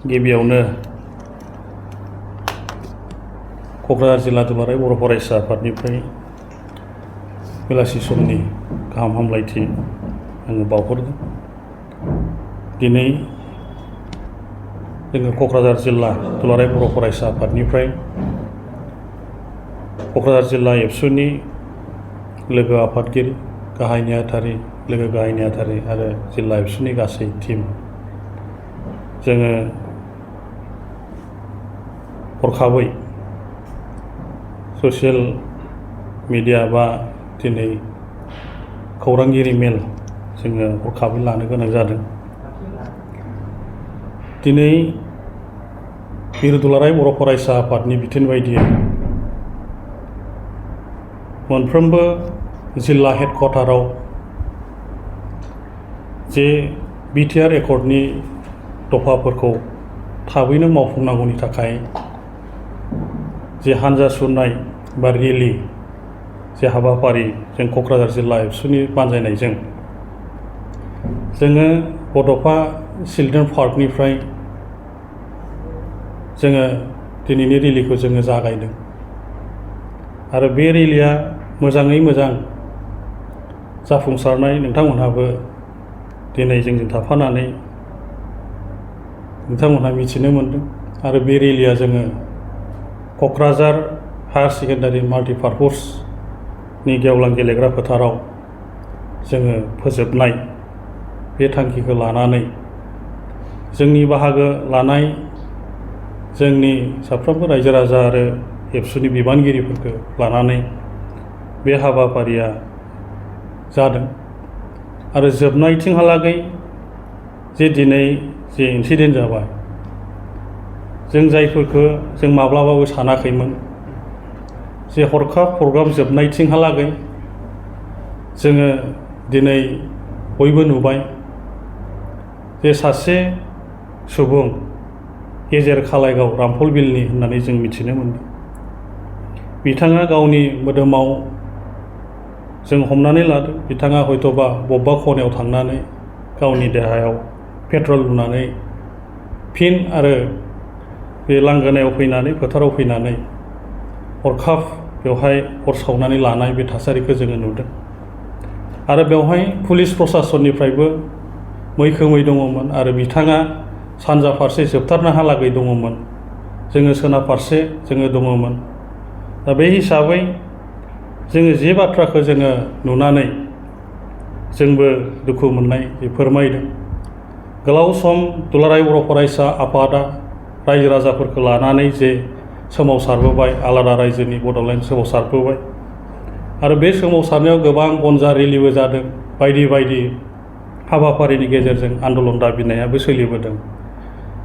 गिबियावनो क'क्राझार जिल्ला दुलाराय बर' फरायसा आफादनिफ्राय बेलासि समनि गाहाम हामलायथि आङो बावहरदों। दिनै जोङो क'क्राझार जिल्ला दुलाराय बर' फरायसा आफादनिफ्राय क'क्राझार जिल्ला एबसुनि लोगो आफादगिरि, गाहाय नेहाथारि, लोगो गाहाय नेहाथारि आरो जिल्ला एबसुनि गासै टिम जोङो हरखाबै ससियेल मिडिया बा दिनै खौरांगिरि मेल जोङो हरखाबै लानो गोनां जादों। दिनै मिरु दुलाराय बर' फरायसा आफादनि बिथोन बायदियै मोनफ्रोमबो जिल्ला हेडक्वार्टाराव जे बिटिआर एकर्डनि दफाफोरखौ थाबैनो मावफुंनांगौनि थाखाय जे हानजा सुरनाय बा रेलि जे हाबाफारि जों क'क्राझार जिल्ला एबसुनि बानजायनायजों जोङो बड'फा चिल्ड्रेन पार्कनिफ्राय जोङो दिनैनि रेलिखौ जोङो जागायदों आरो बे रेलिया मोजाङै मोजां जाफुंसारनाय नोंथांमोनहाबो दिनै जोंजों थाफानानै नोंथांमोनहा मिथिनो मोनदों आरो बे रेलिया जोङो क'क्राझार हायार सेकेन्डारि माल्टिपार्पसनि गेवलां गेलेग्रा फोथाराव जोङो फोजोबनाय बे थांखिखौ लानानै जोंनि बाहागो लानाय जोंनि साफ्रोमबो रायजो राजा आरो एबसुनि बिबानगिरिफोरखौ लानानै बे हाबाफारिया जादों आरो जोबनायथिंहालागै जे दिनै जे इन्सिडेन्ट जाबाय जों जायफोरखौ जों माब्लाबाबो सानाखैमोन जे हरखाब प्रग्राम जोबनायथिंहालागै जोङो दिनै बयबो नुबाय जे सासे सुबुं गेजेर खालायगाव रामफल बिलनि होननानै जों मिथिनो मोनदों। बिथाङा गावनि मोदोमाव जों हमनानै लादों बिथाङा हयत'बा बबेबा खनायाव थांनानै गावनि देहायाव पेट्रल लुनानै फिन आरो बे लांगोनायाव फैनानै फोथाराव फैनानै हरखाब बेवहाय अर सावनानै लानाय बे थासारिखौ जोङो नुदों आरो बेवहाय पुलिस प्रसासननिफ्रायबो मैखोमै दङमोन आरो बिथाङा सानजा फारसे जोबथारनोहालागै दङमोन, जोङो सोनाब फारसे जोङो दङमोन। दा बे हिसाबै जोङो जे बाथ्राखौ जोङो नुनानै जोंबो दुखु मोननाय फोरमायदों। गोलाव सम दुलाराय बर' फरायसा आफादा रायजो राजाफोरखौ लानानै जे सोमावसारबोबाय, आलादा रायजोनि बड'लेण्ड सोमावसारबोबाय आरो बे सोमावसारनायाव गोबां गनजा रेलिबो जादों, बायदि बायदि हाबाफारिनि गेजेरजों आन्दलन दाबिनायाबो सोलिबोदों।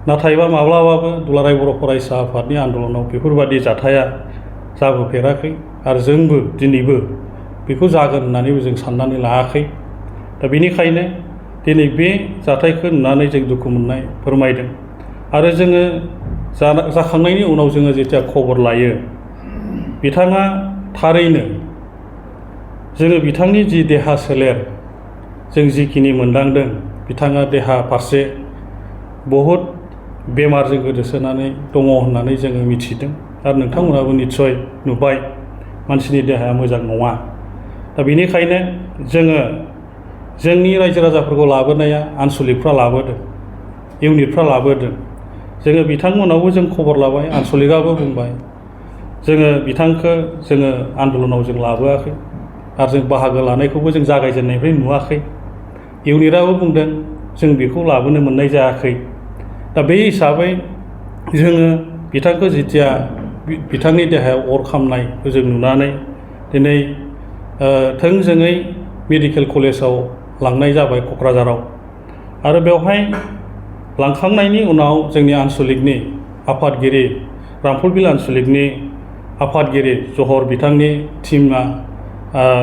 नाथायबा माब्लाबाबो दुलाराय बर' फरायसा आफादनि आन्दलनाव बेफोरबादि जाथाया जाबोफेराखै आरो जोंबो दिनैबो बेखौ जागोन होननानैबो जों साननानै लायाखै। दा बेनिखायनो दिनै बे जाथायखौ नुनानै जों दुखु मोननाय फोरमायदों आरो जोङो जाखांनायनि उनाव जोङो जेथिया खबर लायो बिथाङा थारैनो जोङो बिथांनि जि देहा सोलेर जों जिखिनि मोनदांदों बिथाङा देहा फारसे बहुद बेमारजों गोदोसोनानै दङ होननानै जोङो मिथिदों आरो नोंथांमोनाबो निस्सय नुबाय मानसिनि देहाया मोजां नङा। दा बेनिखायनो जोङो जोंनि रायजो राजाफोरखौ लाबोनाया आनसलिकफ्रा लाबोदों, इउनिटफ्रा लाबोदों। जोङो बिथांमोनावबो जों खबर लाबाय, आनसलिकआबो बुंबाय जोङो बिथांखौ जोङो आन्दलनाव जों लाबोआखै आरो जों बाहागो लानायखौबो जों जागायजेननायनिफ्राय नुवाखै। इउनिटआबो बुंदों जों बेखौ लाबोनो मोननाय जायाखै। दा बे हिसाबै जोङो बिथांखौ जेथिया बिथांनि देहायाव अर खामनायखौ जों नुनानै दिनै थोंजोङै मेडिकेल कलेजाव लांनाय जाबाय क'क्राझाराव आरो बेवहाय लांखांनायनि उनाव जोंनि आनसलिकनि आफादगिरि रामफल बिल आनसलिकनि आफादगिरि जहर बिथांनि टिमा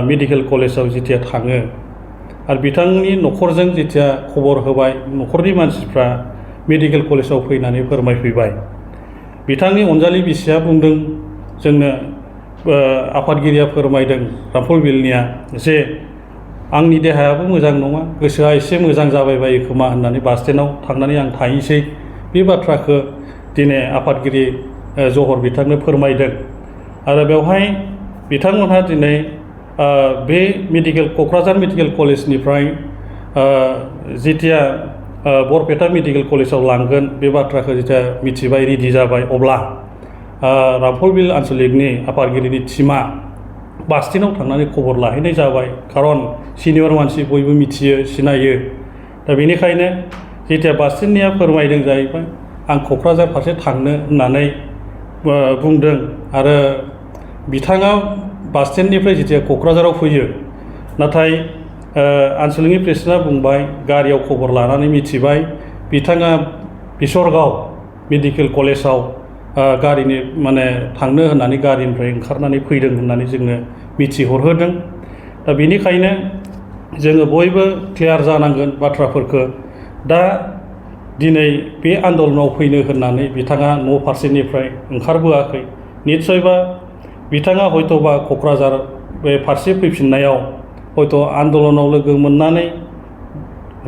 मेडिकेल कलेजाव जेथिया थाङो आरो बिथांनि न'खरजों जेथिया खबर होबाय, न'खरनि मानसिफ्रा मेडिकेल कलेजाव फैनानै फोरमायफैबाय। बिथांनि अनजालि बिसिया बुंदों जोंनो आफादगिरिया फोरमायदों रामफल बिलनिया जे आंनि देहायाबो मोजां नङा, गोसोआ एसे मोजां जाबाय बायो खोमा होननानै बास स्टेन्डआव थांनानै आं थाहैसै बे बाथ्राखौ दिनै आफादगिरि जहर बिथांनो फोरमायदों। आरो बेवहाय बिथांमोनहा दिनै बे क'क्राझार मेडिकेल कलेजनिफ्राय जेथिया बरपेटा मेडिकेल कलेजाव लांगोन बे बाथ्राखौ जेथिया मिथिबाय, रेडि जाबाय, अब्ला रामफलबिल आन्सलिकनि आफादगिरिनि टिमा बास स्टेन्डआव थांनानै खबर लाहैनाय जाबाय। खारन सिनियर मानसि बयबो मिथियो, सिनायो। दा बेनिखायनो जेथिया बास स्टेन्डनिया फोरमायदों जाहैबाय, आं क'क्राझार फारसे थांनो होननानै बुंदों। आरो बिथाङा बास स्टेन्डनिफ्राय जेथिया क'क्राझाराव फैयो, नाथाय आन्सलिकनि प्रेसिडेन्टआ बुंबाय, गारियाव खबर लानानै मिथिबाय बिथाङा बिसरगाव मेडिकेल कलेजाव गारिनि थांनो होननानै गारिनिफ्राय ओंखारनानै फैदों होननानै जोंनो मिथिहरहोदों। दा बेनिखायनो जोङो बयबो क्लियार जानांगोन बाथ्राफोरखौ। दा दिनै बे आन्दलनाव फैनो होननानै बिथाङा न' फारसेनिफ्राय ओंखारबोआखै। निस्सयबा बिथाङा हयत'बा क'क्राझार बे फारसे फैफिननायाव हयथ' आन्दलनाव लोगो मोननानै,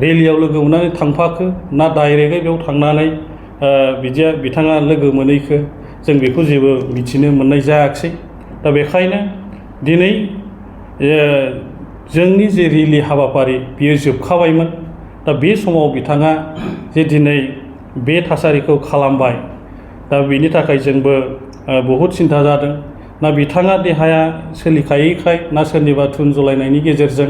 रेलियाव लोगो मोननानै थांफाखो ना डाइरेक्टयै बेयाव थांनानै बिथाङा लोगो मोनैखो, जों बेखौ जेबो मिथिनो मोननाय जायाखिसै। दा बेखायनो दिनै जोंनि जे रेलि हाबाफारि बियो जोबखाबायमोन। दा बे समाव बिथाङा जे दिनै बे थासारिखौ खालामबाय, दा बेनि थाखाय जोंबो बहुद सिन्था जादों। ना बिथाङा देहाया सोलिखायैखाय, ना सोरनिबा थुन जलायनायनि गेजेरजों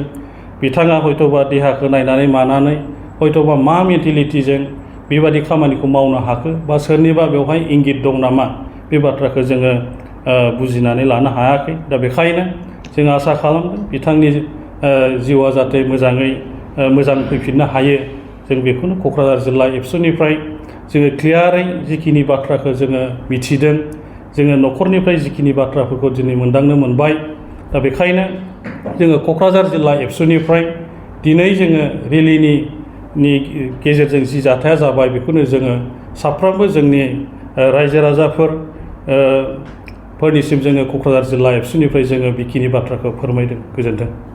बिथाङा हयत'बा देहाखौ नायनानै मानानै हयत'बा मा मेन्टेलिटिजों बेबादि खामानिखौ मावनो हाखो, बा सोरनिबा बेवहाय इंगित दं नामा, बे बाथ्राखौ जोङो बुजिनानै लानो हायाखै। दा बेखायनो जों आसा खालामदों बिथांनि जिउआ जाहाथे मोजाङै मोजां फैफिननो हायो। जों बेखौनो क'क्राझार जिल्ला एबसुनिफ्राय जोङो क्लियारै जिखिनि बाथ्राखौ जोङो मिथिदों, जोङो न'खरनिफ्राय जिखिनि बाथ्राफोरखौ दिनै मोनदांनो मोनबाय। दा बेखायनो जोङो क'क्राझार जिल्ला एबसुनिफ्राय दिनै जोङो रेलिनि गेजेरजों जि जाथाया जाबाय, बेखौनो जोङो साफ्रोमबो जोंनि रायजो राजाफोर फोरनिसिम जोङो क'क्राझार जिल्ला एबसुनिफ्राय जोङो बेखिनि बाथ्राखौ फोरमायदों। गोजोन्थों।